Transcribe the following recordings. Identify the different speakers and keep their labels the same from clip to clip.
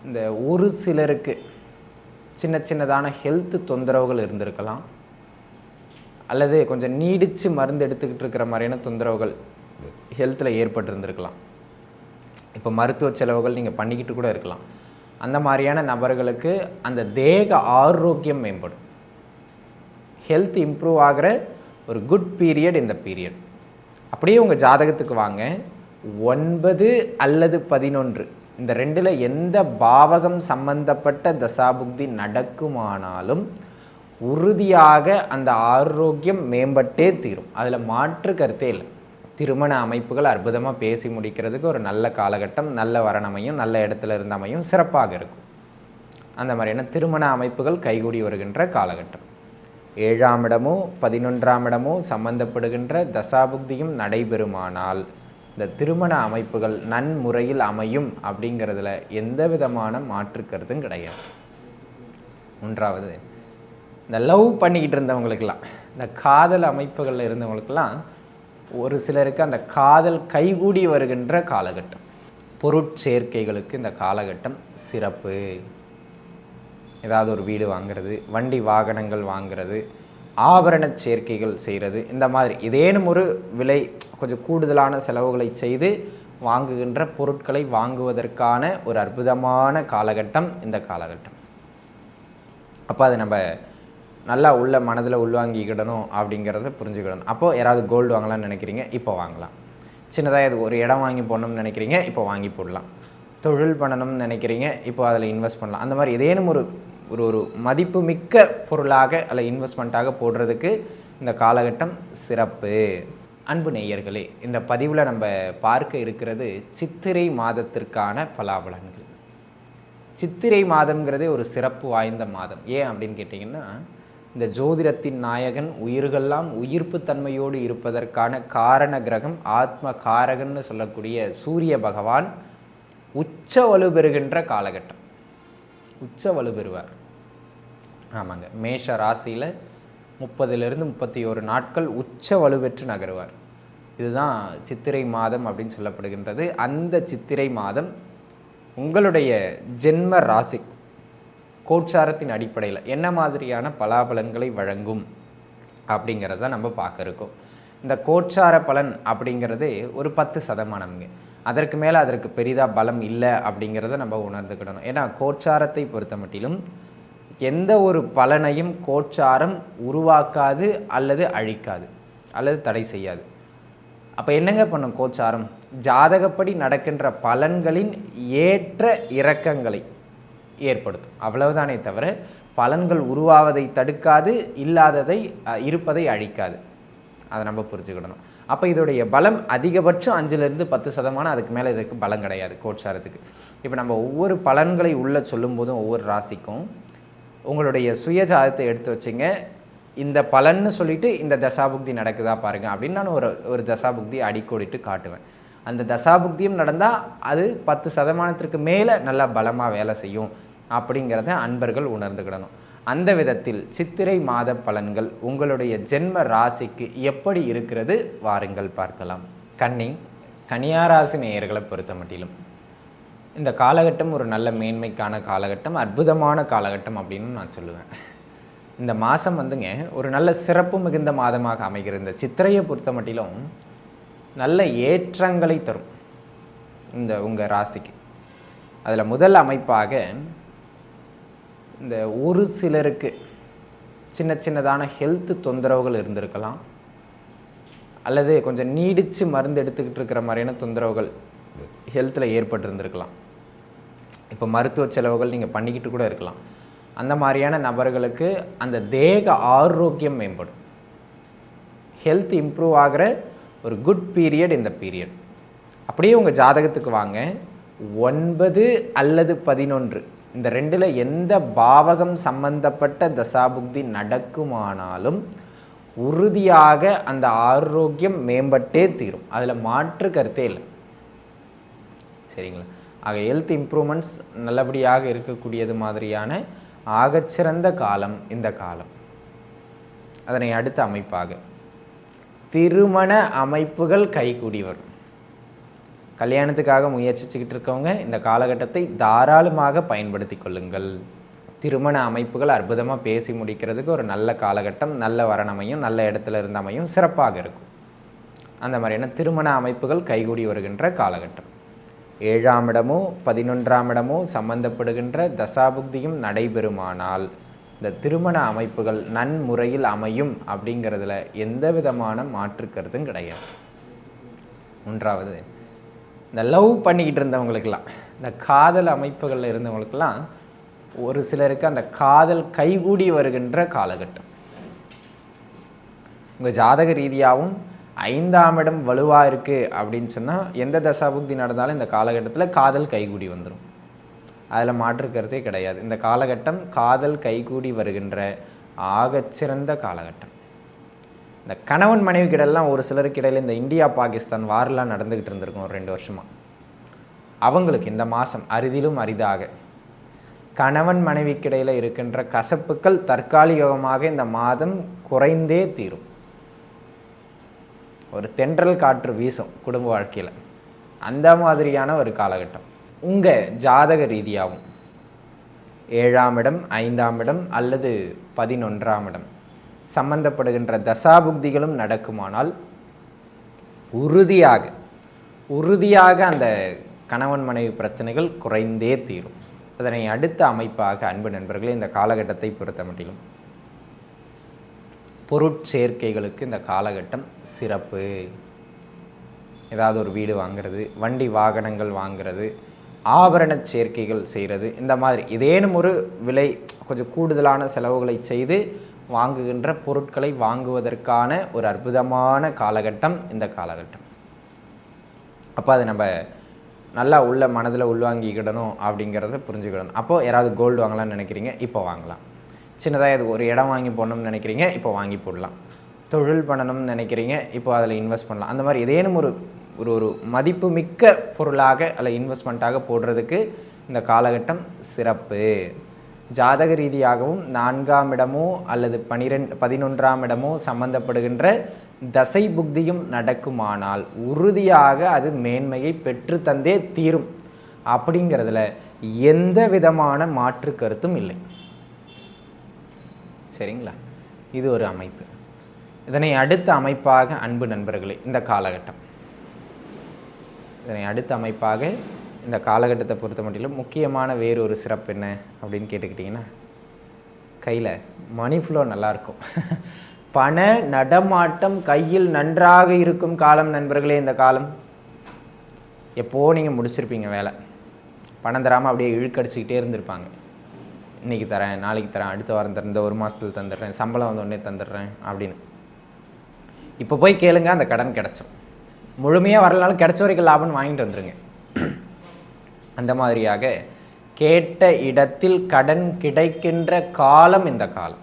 Speaker 1: இந்த ஒரு சிலருக்கு சின்ன சின்னதான ஹெல்த் தொந்தரவுகள் இருந்திருக்கலாம், அல்லது கொஞ்சம் நீடித்து மருந்து எடுத்துக்கிட்டு இருக்கிற மாதிரியான தொந்தரவுகள் ஹெல்த்தில் ஏற்பட்டிருந்திருக்கலாம். இப்போ மருத்துவ செலவுகள் நீங்கள் பண்ணிக்கிட்டு கூட இருக்கலாம். அந்த மாதிரியான நபர்களுக்கு அந்த தேக ஆரோக்கியம் மேம்படும், ஹெல்த் இம்ப்ரூவ் ஆகிற ஒரு குட் பீரியட் இந்த பீரியட். அப்படியே உங்கள் ஜாதகத்துக்கு வாங்க. 9 அல்லது 11 இந்த ரெண்டில் எந்த பாவகம் சம்பந்தப்பட்ட தசாபுக்தி நடக்குமானாலும் உறுதியாக அந்த ஆரோக்கியம் மேம்பட்டே தீரும். அதில் மாற்று கருத்தே இல்லை. திருமண அமைப்புகள் அற்புதமாக பேசி முடிக்கிறதுக்கு ஒரு நல்ல காலகட்டம், நல்ல வரணமையும் நல்ல இடத்துல இருந்த அமையும் சிறப்பாக இருக்கும். அந்த மாதிரியான திருமண அமைப்புகள் கைகூடி வருகின்ற காலகட்டம். 7ஆம் இடமோ 11ஆம் இடமோ சம்பந்தப்படுகின்ற தசாபுக்தியும் நடைபெறுமானால் இந்த திருமண அமைப்புகள் நன்முறையில் அமையும் அப்படிங்கிறதுல எந்த விதமான மாற்று கருத்தும் கிடையாது. 1வது, இந்த லவ் பண்ணிக்கிட்டு இருந்தவங்களுக்கெல்லாம், இந்த காதல் அமைப்புகளில் இருந்தவங்களுக்கெல்லாம் ஒரு சிலருக்கு அந்த காதல் கைகூடி வருகின்ற காலகட்டம். பொருட்சேர்க்கைகளுக்கு இந்த காலகட்டம் சிறப்பு. ஏதாவது ஒரு வீடு வாங்கிறது, வண்டி வாகனங்கள் வாங்கிறது, ஆபரண சேர்க்கைகள் செய்கிறது, இந்த மாதிரி ஏதேனும் ஒரு விலை கொஞ்சம் கூடுதலான செலவுகளை செய்து வாங்குகின்ற பொருட்களை வாங்குவதற்கான ஒரு அற்புதமான காலகட்டம் இந்த காலகட்டம். அப்போ அதை நம்ம நல்லா உள்ள மனதில் உள்வாங்கிக்கிடணும் அப்படிங்கிறத புரிஞ்சுக்கிடணும். அப்போது யாராவது கோல்டு வாங்கலாம்னு நினைக்கிறீங்க, இப்போ வாங்கலாம். சின்னதாக இது ஒரு இடம் வாங்கி போடணும்னு நினைக்கிறீங்க, இப்போ வாங்கி போடலாம். தொழில் பண்ணணும்னு நினைக்கிறீங்க, இப்போ அதில் இன்வெஸ்ட் பண்ணலாம். அந்த மாதிரி ஏதேனும் ஒரு ஒரு மதிப்பு மிக்க பொருளாக அல்ல இன்வெஸ்ட்மெண்ட்டாக போடுறதுக்கு இந்த காலகட்டம் சிறப்பு. அன்பு நேயர்களே, இந்த பதிவில் நம்ம பார்க்க இருக்கிறது சித்திரை மாதத்திற்கான பலாபலன்கள். சித்திரை மாதம்ங்கிறதே ஒரு சிறப்பு வாய்ந்த மாதம். ஏன் அப்படின்னு கேட்டிங்கன்னா, இந்த ஜோதிடத்தின் நாயகன் உயிர்களெல்லாம் உயிர்ப்பு தன்மையோடு இருப்பதற்கான காரண கிரகம் ஆத்ம காரகன்னு சொல்லக்கூடிய சூரிய பகவான் உச்ச வலு பெறுகின்ற காலகட்டம். உச்ச வலு பெறுவார். ஆமாங்க, மேஷ ராசியில் 30லிருந்து 31 நாட்கள் உச்ச வலு பெற்று நகருவார். இதுதான் சித்திரை மாதம் அப்படின்னு சொல்லப்படுகின்றது. அந்த சித்திரை மாதம் உங்களுடைய ஜென்ம ராசி கோட்சாரத்தின் அடிப்படையில் என்ன மாதிரியான பலாபலன்களை வழங்கும் அப்படிங்கிறத நம்ம பார்க்க இருக்கோம். இந்த கோட்சார பலன் அப்படிங்கிறது ஒரு 10%. அதற்கு மேலே அதற்கு பெரிதாக பலம் இல்லை அப்படிங்கிறத நம்ம உணர்ந்துக்கிடணும். ஏன்னா கோட்சாரத்தை பொறுத்த மட்டிலும் எந்த ஒரு பலனையும் கோட்சாரம் உருவாக்காது அல்லது அழிக்காது அல்லது தடை செய்யாது. அப்போ என்னங்க பண்ணும் கோட்சாரம்? ஜாதகப்படி நடக்கின்ற பலன்களின் ஏற்ற இறக்கங்களை ஏற்படுத்தும், அவ்வளவுதானே தவிர பலன்கள் உருவாவதை தடுக்காது, இல்லாததை இருப்பதை அழிக்காது. அதை நம்ம புரிஞ்சுக்கிடணும். அப்போ இதோடைய பலம் அதிகபட்சம் 5லிருந்து 10%. அதுக்கு மேலே இதுக்கு பலம் கிடையாது கோட்சாரத்துக்கு. இப்போ நம்ம ஒவ்வொரு பலன்களை உள்ள சொல்லும் போதும் ஒவ்வொரு ராசிக்கும் உங்களுடைய சுய ஜாதகத்தை எடுத்து வச்சுங்க. இந்த பலன்னு சொல்லிட்டு இந்த தசாபுக்தி நடக்குதா பாருங்க அப்படின்னு நான் ஒரு தசாபுக்தி அடிக்கோடிட்டு காட்டுவேன். அந்த தசாபுக்தியும் நடந்தால் அது 10% மேலே நல்லா பலமாக வேலை செய்யும் அப்படிங்கிறத அன்பர்கள் உணர்ந்துக்கிடணும். அந்த விதத்தில் சித்திரை மாத பலன்கள் உங்களுடைய ஜென்ம ராசிக்கு எப்படி இருக்கிறது வாருங்கள் பார்க்கலாம். கன்னியாராசி நேயர்களை பொறுத்த மட்டிலும் இந்த காலகட்டம் ஒரு நல்ல மேன்மைக்கான காலகட்டம், அற்புதமான காலகட்டம் அப்படின்னு நான் சொல்லுவேன். இந்த மாதம் வந்துங்க ஒரு நல்ல சிறப்பு மிகுந்த மாதமாக அமைகிறது. இந்த சித்திரையை பொறுத்த மட்டிலும் நல்ல ஏற்றங்களை தரும் இந்த உங்கள் ராசிக்கு. அதில் முதல் அமைப்பாக இந்த ஒரு சிலருக்கு சின்ன சின்னதான ஹெல்த் தொந்தரவுகள் இருந்திருக்கலாம், அல்லது கொஞ்சம் நீடித்து மருந்து எடுத்துக்கிட்டு இருக்கிற மாதிரியான தொந்தரவுகள் ஹெல்த்தில் ஏற்பட்டிருந்திருக்கலாம். இப்போ மருத்துவ செலவுகள் நீங்கள் பண்ணிக்கிட்டு கூட இருக்கலாம். அந்த மாதிரியான நபர்களுக்கு அந்த தேக ஆரோக்கியம் மேம்படும், ஹெல்த் இம்ப்ரூவ் ஆகிற ஒரு குட் பீரியட் இந்த பீரியட். அப்படியே உங்கள் ஜாதகத்துக்கு வாங்க. 9 அல்லது 11 இந்த ரெண்டில் எந்த பாவகம் சம்பந்தப்பட்ட தசாபுக்தி நடக்குமானாலும் உறுதியாக அந்த ஆரோக்கியம் மேம்பட்டே தீரும். அதில் மாற்று கருத்தே இல்லை. சரிங்களா? ஆக ஹெல்த் இம்ப்ரூவ்மெண்ட்ஸ் நல்லபடியாக இருக்கக்கூடியது மாதிரியான ஆகச்சிறந்த காலம் இந்த காலம். அதனை அடுத்த அமைப்பாக திருமண அமைப்புகள் கைகூடி வரும். கல்யாணத்துக்காக முயற்சிச்சுக்கிட்டு இருக்கவங்க இந்த காலகட்டத்தை தாராளமாக பயன்படுத்தி கொள்ளுங்கள். திருமண அமைப்புகள் அற்புதமாக பேசி முடிக்கிறதுக்கு ஒரு நல்ல காலகட்டம், நல்ல வரணமையும் நல்ல இடத்துல இருந்த அமையும் சிறப்பாக இருக்கும். அந்த மாதிரியான திருமண அமைப்புகள் கைகூடி வருகின்ற காலகட்டம். 7ஆம் இடமோ 11ஆம் இடமோ சம்பந்தப்படுகின்ற தசாபுக்தியும் நடைபெறுமானால் இந்த திருமண அமைப்புகள் நன்முறையில் அமையும் அப்படிங்கிறதுல எந்த விதமான மாற்று கருத்தும் கிடையாது. 1வது, இந்த லவ் பண்ணிக்கிட்டு இருந்தவங்களுக்கெல்லாம், இந்த காதல் அமைப்புகளில் இருந்தவங்களுக்கெல்லாம் ஒரு சிலருக்கு அந்த காதல் கைகூடி வருகின்ற காலகட்டம். உங்கள் ஜாதக ரீதியாகவும் 5ஆம் இடம் வலுவாக இருக்குது அப்படின்னு சொன்னால் எந்த தசாபுக்தி நடந்தாலும் இந்த காலகட்டத்தில் காதல் கைகூடி வந்துடும். அதில் மாற்று கருத்தே கிடையாது. இந்த காலகட்டம் காதல் கைகூடி வருகின்ற ஆகச்சிறந்த காலகட்டம். இந்த கணவன் மனைவிக்கிடையெல்லாம் ஒரு சிலருக்கு இடையில் இந்த இந்தியா பாகிஸ்தான் வாரெலாம் நடந்துக்கிட்டு இருந்திருக்கும் ஒரு 2 வருஷமாக. அவங்களுக்கு இந்த மாதம் அரிதிலும் அரிதாக கணவன் மனைவிக்கிடையில் இருக்கின்ற கசப்புக்கள் தற்காலிகமாக இந்த மாதம் குறைந்தே தீரும். ஒரு தென்றல் காற்று வீசும் குடும்ப வாழ்க்கையில். அந்த மாதிரியான ஒரு காலகட்டம். உங்கள் ஜாதக ரீதியாகவும் 7ஆம் இடம் 5ஆம் இடம் அல்லது 11ஆம் இடம் சம்பந்தப்படுகின்ற தசாபுக்திகளும் நடக்குமானால் உறுதியாக அந்த கணவன் மனைவி பிரச்சனைகள் குறைந்தே தீரும். அதனை அடுத்த அமைப்பாக அன்பு நண்பர்களே, இந்த காலகட்டத்தை பொறுத்த மட்டிலும் பொருட்சேர்க்கைகளுக்கு இந்த காலகட்டம் சிறப்பு. ஏதாவது ஒரு வீடு வாங்கிறது, வண்டி வாகனங்கள் வாங்கிறது, ஆபரண சேர்க்கைகள் செய்கிறது, இந்த மாதிரி ஏதேனும் ஒரு விலை கொஞ்சம் கூடுதலான செலவுகளை செய்து வாங்குகின்ற பொருட்களை வாங்குவதற்கான ஒரு அற்புதமான காலகட்டம் இந்த காலகட்டம். அப்போ அதை நம்ம நல்லா உள்ள மனதில் உள்வாங்கிக்கிடணும் அப்படிங்கிறத புரிஞ்சுக்கிடணும். அப்போது யாராவது கோல்டு வாங்கலாம்னு நினைக்கிறீங்க, இப்போ வாங்கலாம். சின்னதாக இது ஒரு இடம் வாங்கி போடணும்னு நினைக்கிறீங்க, இப்போ வாங்கி போடலாம். தொழில் பண்ணணும்னு நினைக்கிறீங்க, இப்போ அதில் இன்வெஸ்ட் பண்ணலாம். அந்த மாதிரி ஏதேனும் ஒரு ஒரு மதிப்பு மிக்க பொருளாக அல்ல இன்வெஸ்ட்மெண்ட்டாக போடுறதுக்கு இந்த காலகட்டம் சிறப்பு. ஜாதக ரீதியாகவும் 4ஆம் இடமோ அல்லது 11ஆம் இடமோ சம்பந்தப்படுகின்ற தசை புக்தியும் நடக்குமானால் உறுதியாக அது மேன்மையை பெற்று தந்தே தீரும். அப்படிங்கிறதுல எந்த விதமான மாற்று கருத்தும் இல்லை. சரிங்களா? இது ஒரு அமைப்பு. இதனை அடுத்த அமைப்பாக அன்பு நண்பர்களே, இந்த காலகட்டம் இந்த காலகட்டத்தை பொறுத்த மட்டிலும் முக்கியமான வேறு ஒரு சிறப்பு என்ன அப்படின்னு கேட்டுக்கிட்டிங்கன்னா, கையில் மணி ஃப்ளோ நல்லாயிருக்கும். பண நடமாட்டம் கையில் நன்றாக இருக்கும் காலம் நண்பர்களே. இந்த காலம் எப்போது நீங்கள் முடிச்சிருப்பீங்க வேலை, பணம் தராமல் அப்படியே இழுக்கடிச்சிக்கிட்டே இருந்திருப்பாங்க. இன்றைக்கி தரேன், நாளைக்கு தரேன், அடுத்த வாரம் தரேன், இந்த ஒரு மாதத்தில் தந்துடுறேன், சம்பளம் வந்தோடனே தந்துடுறேன் அப்படின்னு. இப்போ போய் கேளுங்க, அந்த கடன் கிடச்சிடும். முழுமையாக வரலனாலும் கிடைச்ச வரைக்கும் லாபம்னு வாங்கிட்டு வந்துடுங்க. அந்த மாதிரியாக கேட்ட இடத்தில் கடன் கிடைக்கின்ற காலம் இந்த காலம்.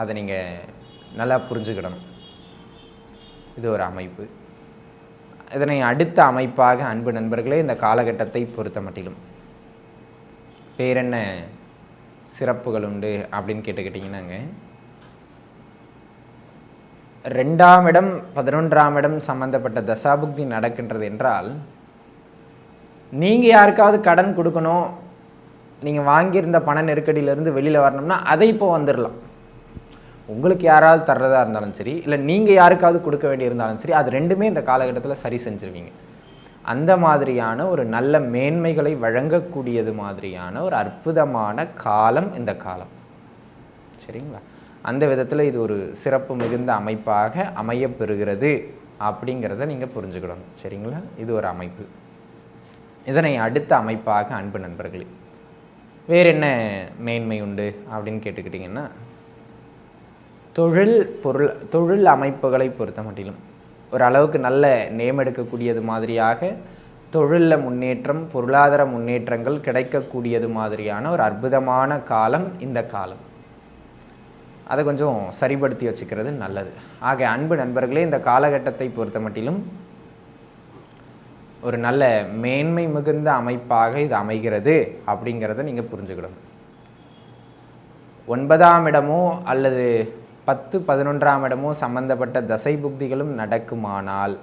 Speaker 1: அதை நீங்கள் நல்லா புரிஞ்சுக்கிடணும். இது ஒரு அமைப்பு. இதனை அடுத்த அமைப்பாக அன்பு நண்பர்களே, இந்த காலகட்டத்தை பொறுத்த மட்டிலும் வேறென்ன சிறப்புகள் உண்டு அப்படின்னு கேட்டுக்கிட்டிங்கன்னாங்க, 2ஆம் இடம் 11ஆம் இடம் சம்பந்தப்பட்ட தசாபுக்தி நடக்கின்றது என்றால், நீங்கள் யாருக்காவது கடன் கொடுக்கணும், நீங்கள் வாங்கியிருந்த பண நெருக்கடியிலேருந்து வெளியில் வரணும்னா அதை இப்போ வந்துடலாம். உங்களுக்கு யாராவது தர்றதா இருந்தாலும் சரி, இல்லை நீங்கள் யாருக்காவது கொடுக்க வேண்டியிருந்தாலும் சரி, அது ரெண்டுமே இந்த காலகட்டத்தில் சரி செஞ்சுருவீங்க. அந்த மாதிரியான ஒரு நல்ல மேன்மைகளை வழங்கக்கூடியது மாதிரியான ஒரு அற்புதமான காலம் இந்த காலம். சரிங்களா? அந்த விதத்தில் இது ஒரு சிறப்பு மிகுந்த அமைப்பாக அமையப்பெறுகிறது அப்படிங்கிறத நீங்கள் புரிஞ்சுக்கிடணும். சரிங்களா? இது ஒரு அமைப்பு. இதனை அடுத்த அமைப்பாக அன்பு நண்பர்களே, வேறு என்ன மேன்மை உண்டு அப்படின்னு கேட்டுக்கிட்டிங்கன்னா, தொழில் அமைப்புகளை பொறுத்த மட்டிலும் ஓரளவுக்கு நல்ல நேம் எடுக்கக்கூடியது மாதிரியாக தொழிலில் முன்னேற்றம், பொருளாதார முன்னேற்றங்கள் கிடைக்கக்கூடியது மாதிரியான ஒரு அற்புதமான காலம் இந்த காலம். அதை கொஞ்சம் சரிப்படுத்தி வச்சுக்கிறது நல்லது. ஆக அன்பு நண்பர்களே, இந்த காலகட்டத்தை பொறுத்த மட்டிலும் ஒரு நல்ல மேன்மை மிகுந்த அமைப்பாக இது அமைகிறது அப்படிங்கிறத நீங்கள் புரிஞ்சுக்கிடணும். 9ஆம் இடமோ அல்லது 10, 11ஆம் இடமோ சம்பந்தப்பட்ட தசை புக்திகளும் நடக்குமானால்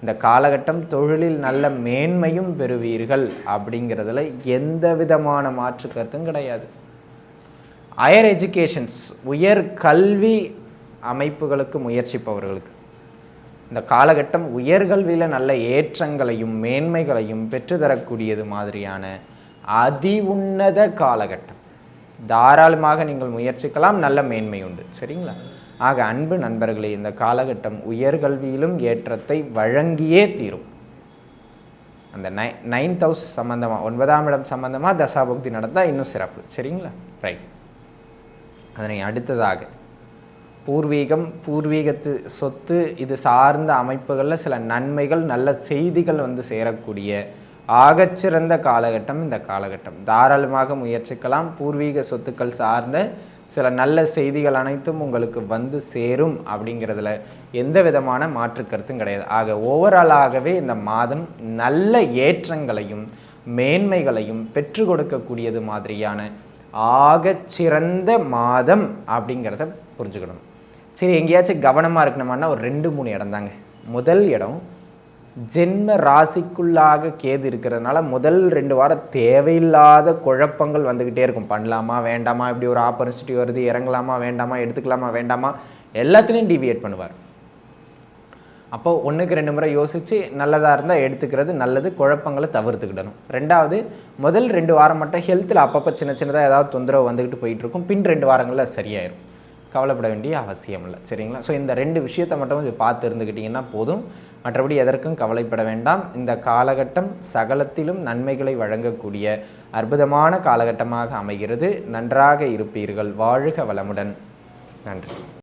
Speaker 1: இந்த காலகட்டம் தொழிலில் நல்ல மேன்மையும் பெறுவீர்கள் அப்படிங்கிறதுல எந்த விதமான மாற்று கருத்தும் கிடையாது. ஹையர் எஜுகேஷன்ஸ், உயர் கல்வி அமைப்புகளுக்கு முயற்சிப்பவர்களுக்கு இந்த காலகட்டம் உயர்கல்வியில் நல்ல ஏற்றங்களையும் மேன்மைகளையும் பெற்றுத்தரக்கூடியது மாதிரியான அதி உன்னத காலகட்டம். தாராளமாக நீங்கள் முயற்சிக்கலாம், நல்ல மேன்மை உண்டு. சரிங்களா? ஆக அன்பு நண்பர்களே, இந்த காலகட்டம் உயர்கல்வியிலும் ஏற்றத்தை வழங்கியே தீரும். அந்த 9th ஹவுஸ் சம்பந்தமாக, 9ஆம் இடம் சம்பந்தமாக தசாபுக்தி நடந்தால் இன்னும் சிறப்பு. சரிங்களா? ரைட். அதனை அடுத்ததாக பூர்வீகம், பூர்வீகத்து சொத்து, இது சார்ந்த அமைப்புகளில் சில நன்மைகள் நல்ல செய்திகள் வந்து சேரக்கூடிய ஆகச்சிறந்த காலகட்டம் இந்த காலகட்டம். தாராளமாக முயற்சிக்கலாம். பூர்வீக சொத்துக்கள் சார்ந்த சில நல்ல செய்திகள் அனைத்தும் உங்களுக்கு வந்து சேரும் அப்படிங்கிறதுல எந்த விதமான மாற்று கருத்தும் கிடையாது. ஆக ஓவராலாகவே இந்த மாதம் நல்ல ஏற்றங்களையும் மேன்மைகளையும் பெற்று கொடுக்கக்கூடியது மாதிரியான ஆகச்சிறந்த மாதம் அப்படிங்கிறத புரிஞ்சுக்கணும். சரி, எங்கேயாச்சும் கவனமாக இருக்கணுமான்னா ஒரு 2-3 இடம் தாங்க. முதல் இடம், ஜென்ம ராசிக்குள்ளாக கேது இருக்கிறதுனால முதல் 2 வாரம் தேவையில்லாத குழப்பங்கள் வந்துக்கிட்டே இருக்கும். பண்ணலாமா வேண்டாமா, இப்படி ஒரு ஆப்பர்ச்சுனிட்டி வருது, இறங்கலாமா வேண்டாமா, எடுத்துக்கலாமா வேண்டாமா, எல்லாத்துலேயும் டிவியேட் பண்ணுவார். அப்போ 1க்கு 2 முறை யோசித்து நல்லதாக இருந்தால் எடுத்துக்கிறது நல்லது, குழப்பங்களை தவிர்த்துக்கிடணும். 2வது, முதல் 2 வாரம் மட்டும் ஹெல்த்தில் அப்பப்போ சின்ன சின்னதாக ஏதாவது தொந்தரவு வந்துக்கிட்டு போயிட்டுருக்கும். பின் 2 வாரங்களில் சரியாயிரும். கவலைப்பட வேண்டிய அவசியம் இல்லை. சரிங்களா? ஸோ இந்த 2 விஷயத்தை மட்டும் கொஞ்சம் பார்த்து இருந்துக்கிட்டிங்கன்னா போதும். மற்றபடி எதற்கும் கவலைப்பட வேண்டாம். இந்த காலகட்டம் சகலத்திலும் நன்மைகளை வழங்கக்கூடிய அற்புதமான காலகட்டமாக அமைகிறது. நன்றாக இருப்பீர்கள். வாழ்க வளமுடன். நன்றி.